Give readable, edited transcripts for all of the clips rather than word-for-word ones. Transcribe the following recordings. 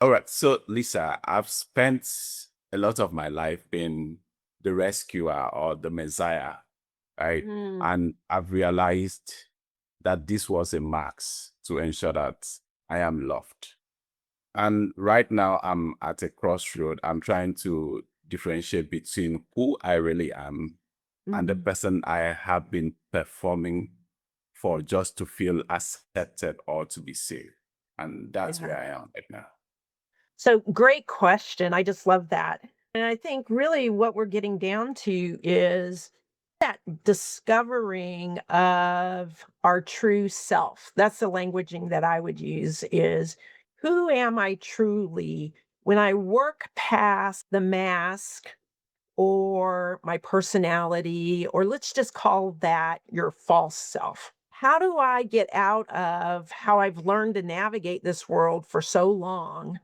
All right. So, Lisa, I've spent a lot of my life being the rescuer or the messiah, right? Mm, And I've realized that this was a max to ensure that I am loved. And right now, I'm at a crossroad. I'm trying to differentiate between who I really am and the mhm, person I have been performing for just to feel accepted or to be safe. And that's yeah. where I am right now. So great question. I just love that. And I think really what we're getting down to is that discovering of our true self. That's the languaging that I would use is who am I truly when I work past the mask or my personality, or let's just call that your false self. How do I get out of how I've learned to navigate this world for so long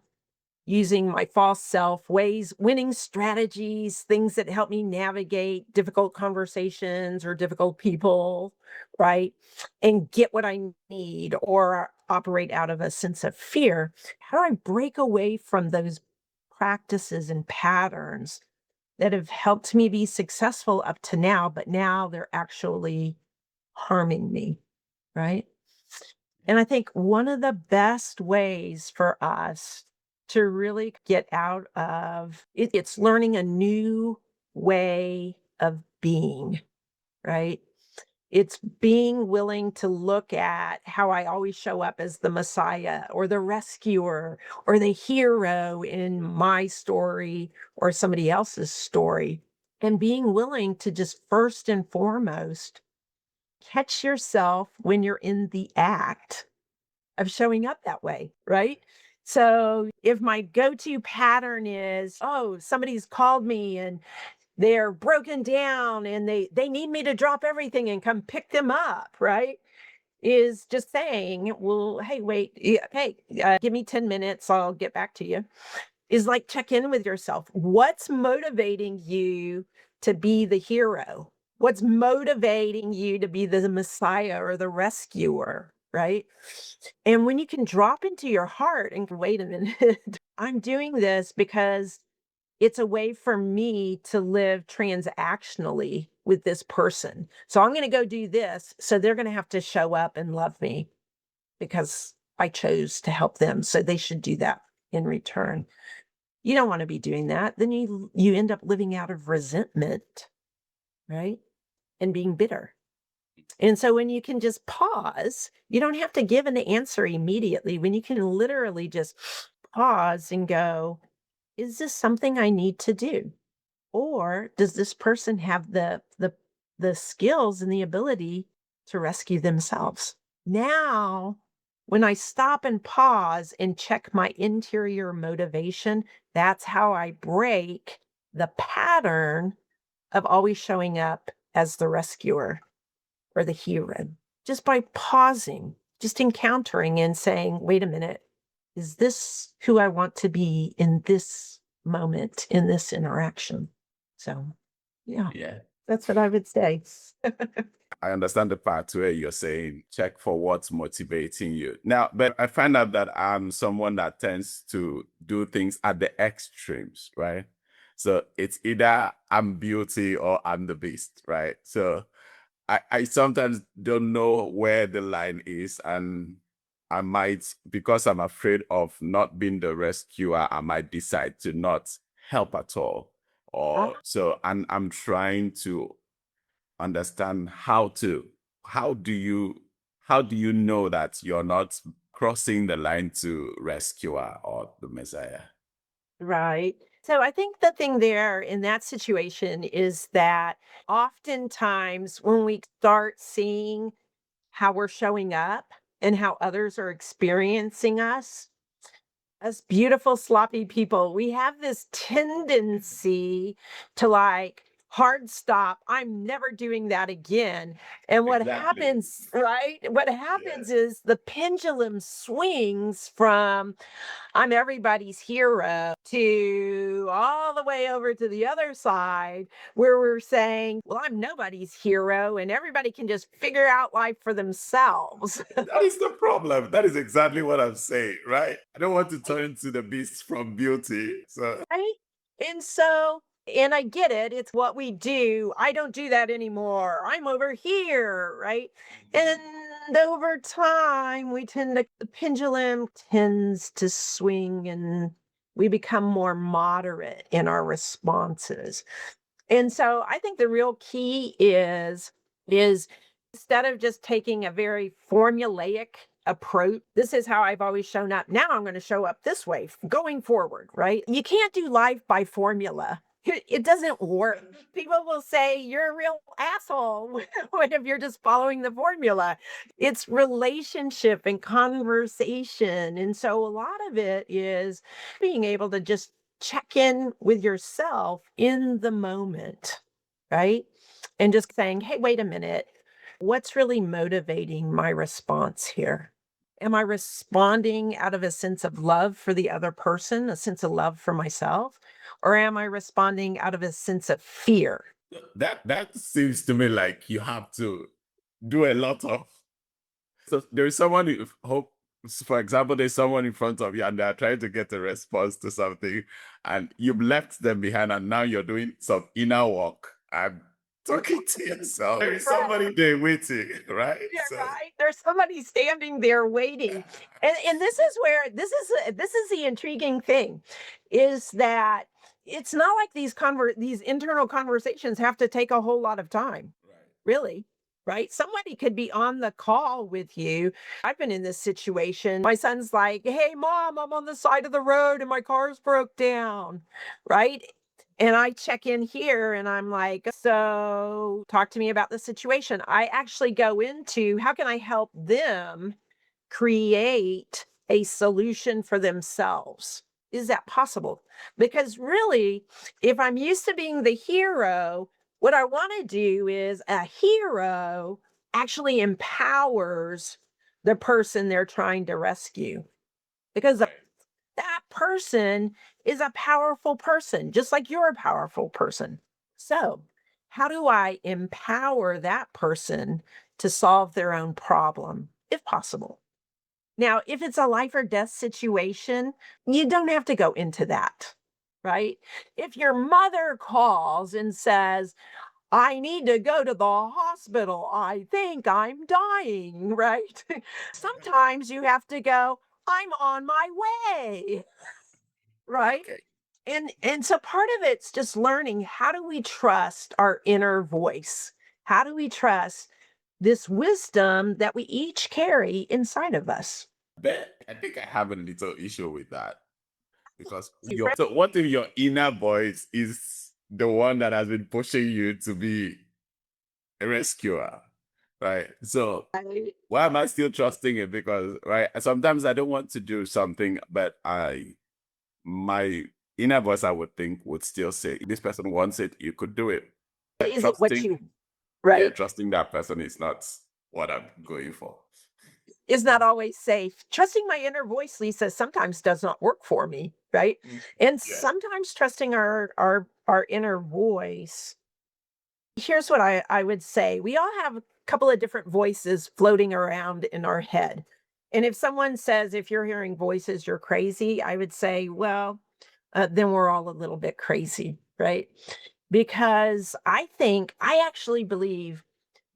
using my false self, ways, winning strategies, things that help me navigate difficult conversations or difficult people, right? And get what I need or operate out of a sense of fear. How do I break away from those practices and patterns that have helped me be successful up to now, but now they're actually harming me, right? And I think one of the best ways for us to really get out of it's learning a new way of being, right? It's being willing to look at how I always show up as the messiah or the rescuer or the hero in my story or somebody else's story. And being willing to just first and foremost catch yourself when you're in the act of showing up that way, right? So if my go-to pattern is, oh, somebody's called me and they're broken down and they need me to drop everything and come pick them up, right? Is just saying, well, hey, wait, hey, give me 10 minutes, I'll get back to you. Is like check in with yourself. What's motivating you to be the hero? What's motivating you to be the messiah or the rescuer, right? And when you can drop into your heart and go, wait a minute, I'm doing this because it's a way for me to live transactionally with this person. So I'm going to go do this. So they're going to have to show up and love me because I chose to help them. So they should do that in return. You don't want to be doing that. Then you end up living out of resentment, right? And being bitter. And so when you can just pause, you don't have to give an answer immediately. When you can literally just pause and go, is this something I need to do? Or does this person have the skills and the ability to rescue themselves? Now, when I stop and pause and check my interior motivation, that's how I break the pattern of always showing up as the rescuer or the hero. Just by pausing, just encountering and saying, wait a minute, is this who I want to be in this moment, in this interaction? So, yeah, Yeah. that's what I would say. I understand the part where you're saying check for what's motivating you. Now, but I find out that I'm someone that tends to do things at the extremes, right? So it's either I'm beauty or I'm the beast, right? So I sometimes don't know where the line is. And I might, because I'm afraid of not being the rescuer, I might decide to not help at all. Or Ah, so, and I'm trying to understand how do you how do you know that you're not crossing the line to rescuer or the messiah? right. So I think the thing there in that situation is that oftentimes when we start seeing how we're showing up and how others are experiencing us beautiful, sloppy people, we have this tendency to like hard stop. I'm never doing that again. And what Exactly. happens, right? What Yeah. happens is the pendulum swings from I'm everybody's hero to all the way over to the other side where we're saying, well, I'm nobody's hero and everybody can just figure out life for themselves. That is the problem. That is exactly what I'm saying, right? I don't want to turn into the beast from beauty. So Right? And so, and I get it, it's what we do. I don't do that anymore. I'm over here, right? And over time, the pendulum tends to swing and we become more moderate in our responses. And so I think the real key is instead of just taking a very formulaic approach, this is how I've always shown up. Now I'm going to show up this way going forward, right? You can't do life by formula. It doesn't work. People will say you're a real asshole when if you're just following the formula. It's relationship and conversation. And so a lot of it is being able to just check in with yourself in the moment, right? And just saying, hey, wait a minute. What's really motivating my response here? Am I responding out of a sense of love for the other person, a sense of love for myself? Or am I responding out of a sense of fear? that seems to me like you have to do a lot of. So there is someone who hope, for example, there's someone in front of you and they're trying to get a response to something, and you've left them behind, and now you're doing some inner work. I'm talking to yourself. There is somebody there waiting, right? Yeah, So right. There's somebody standing there waiting. And this is where this is the intriguing thing is that it's not like these internal conversations have to take a whole lot of time. right. Really, right? Somebody could be on the call with you. I've been in this situation. My son's like, "Hey mom, I'm on the side of the road and my car's broke down." Right? And I check in here and I'm like, so talk to me about the situation. I actually go into how can I help them create a solution for themselves? Is that possible? Because really, if I'm used to being the hero, what I want to do is a hero actually empowers the person they're trying to rescue because Right. that person is a powerful person, just like you're a powerful person. So, how do I empower that person to solve their own problem, if possible? Now, if it's a life or death situation, you don't have to go into that, right? If your mother calls and says, I need to go to the hospital, I think I'm dying, right? Sometimes you have to go, I'm on my way, right? Okay. And so part of it's just learning how do we trust our inner voice? How do we trust this wisdom that we each carry inside of us? But I think I have a little issue with that, because You so what if your inner voice is the one that has been pushing you to be a rescuer, right? So right? why am I still trusting it? Because right, sometimes I don't want to do something, but my inner voice, I would think, would still say, this person wants it, you could do it. But Is it what trusting, you yeah, right? trusting that person is not what I'm going for. Is not always safe. Trusting my inner voice, Lisa, sometimes does not work for me, right? Mm. And Yeah. sometimes trusting our inner voice. Here's what I would say. We all have a couple of different voices floating around in our head. And if someone says, if you're hearing voices, you're crazy, I would say, well, then we're all a little bit crazy, right? Because I actually believe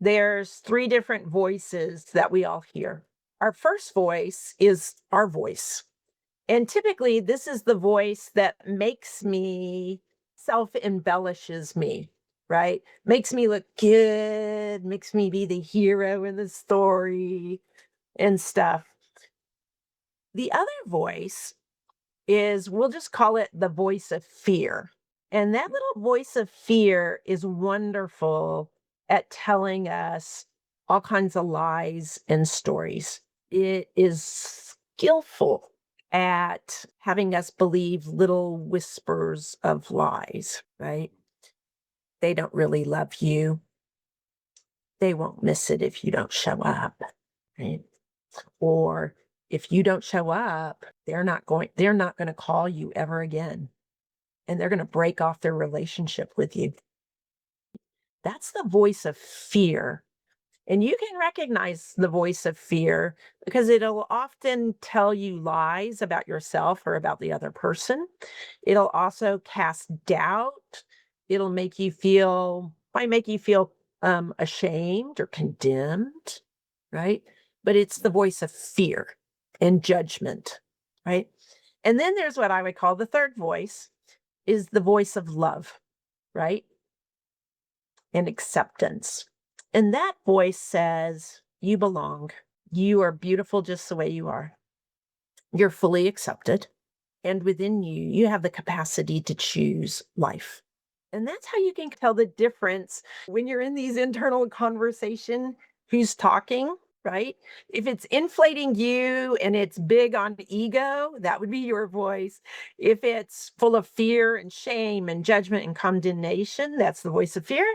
there's three different voices that we all hear. Our first voice is our voice. And typically, this is the voice that makes me self embellishes me, right? Makes me look good, makes me be the hero in the story and stuff. The other voice is, we'll just call it the voice of fear. And that little voice of fear is wonderful at telling us all kinds of lies and stories. It is skillful at having us believe little whispers of lies, right? they don't really love you. They won't miss it if you don't show up, right? Or if you don't show up, they're not going to call you ever again, and they're going to break off their relationship with you. That's the voice of fear. And you can recognize the voice of fear because it'll often tell you lies about yourself or about the other person. It'll also cast doubt. Might make you feel ashamed or condemned, right? But it's the voice of fear and judgment, right? And then there's what I would call the third voice is the voice of love, right? And acceptance. And that voice says, you belong. You are beautiful just the way you are. You're fully accepted. And within you, you have the capacity to choose life. And that's how you can tell the difference when you're in these internal conversation, who's talking, right? If it's inflating you and it's big on ego, that would be your voice. If it's full of fear and shame and judgment and condemnation, that's the voice of fear.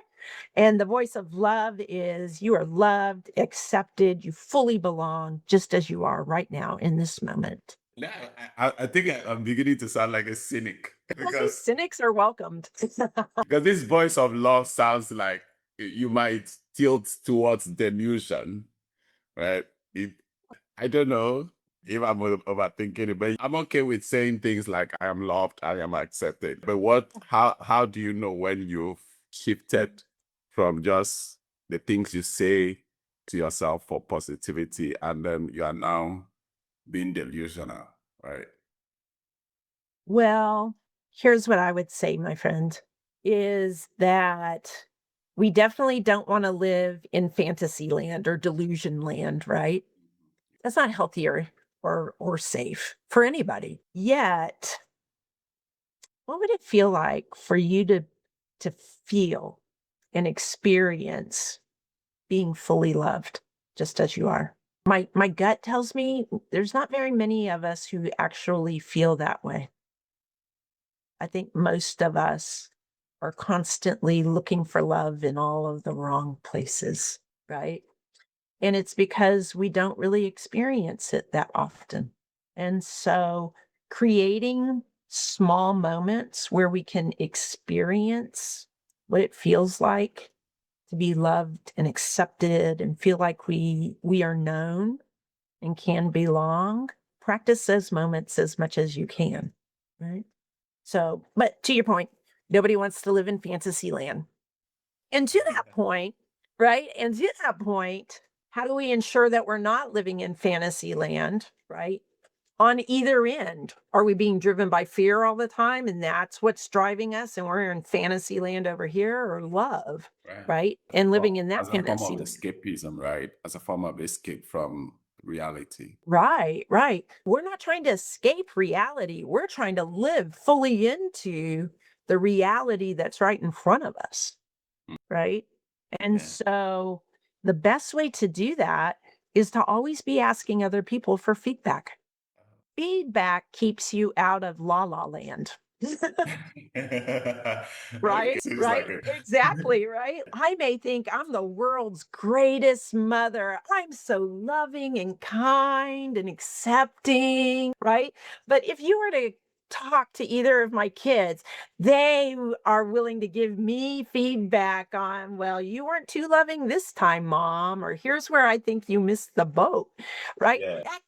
And the voice of love is you are loved, accepted, you fully belong just as you are right now in this moment. Now, I think I'm beginning to sound like a cynic because Cynics are welcomed. because this voice of love sounds like you might tilt towards delusion, right? I don't know if I'm overthinking it, but I'm okay with saying things like I am loved, I am accepted. But how do you know when you've shifted from just the things you say to yourself for positivity and then you are now being delusional, right? Well, here's what I would say, my friend, is that we definitely don't want to live in fantasy land or delusion land, right? That's not healthy or safe for anybody. Yet, what would it feel like for you to feel and experience being fully loved just as you are? My gut tells me there's not very many of us who actually feel that way. I think most of us are constantly looking for love in all of the wrong places, right? And it's because we don't really experience it that often. And so creating small moments where we can experience what it feels like to be loved and accepted and feel like we are known and can belong, practice those moments as much as you can, right? So, but to your point, nobody wants to live in fantasy land. And to that point, right? And to that point, how do we ensure that we're not living in fantasy land, right? On either end, are we being driven by fear all the time and that's what's driving us and we're in fantasy land over here, or love, Right. right? And living Well, in that as a form of fantasy. escapism, right? As a form of escape from reality. Right, right. We're not trying to escape reality. We're trying to live fully into the reality that's right in front of us, Mm, right? And yeah. so the best way to do that is to always be asking other people for feedback. Feedback keeps you out of la la land. Okay, Right, seems right, like it. exactly, right? I may think I'm the world's greatest mother. I'm so loving and kind and accepting, right? But if you were to talk to either of my kids, they are willing to give me feedback on, well, you weren't too loving this time, mom, or here's where I think you missed the boat, right? Yeah. That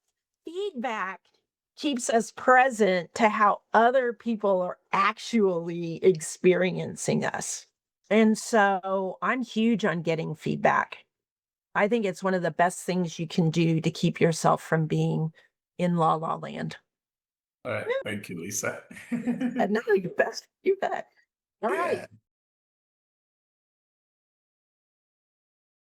feedback keeps us present to how other people are actually experiencing us. And so I'm huge on getting feedback. I think it's one of the best things you can do to keep yourself from being in la la land. All right. Thank you, Lisa. No, you bet. You bet. All right. Yeah.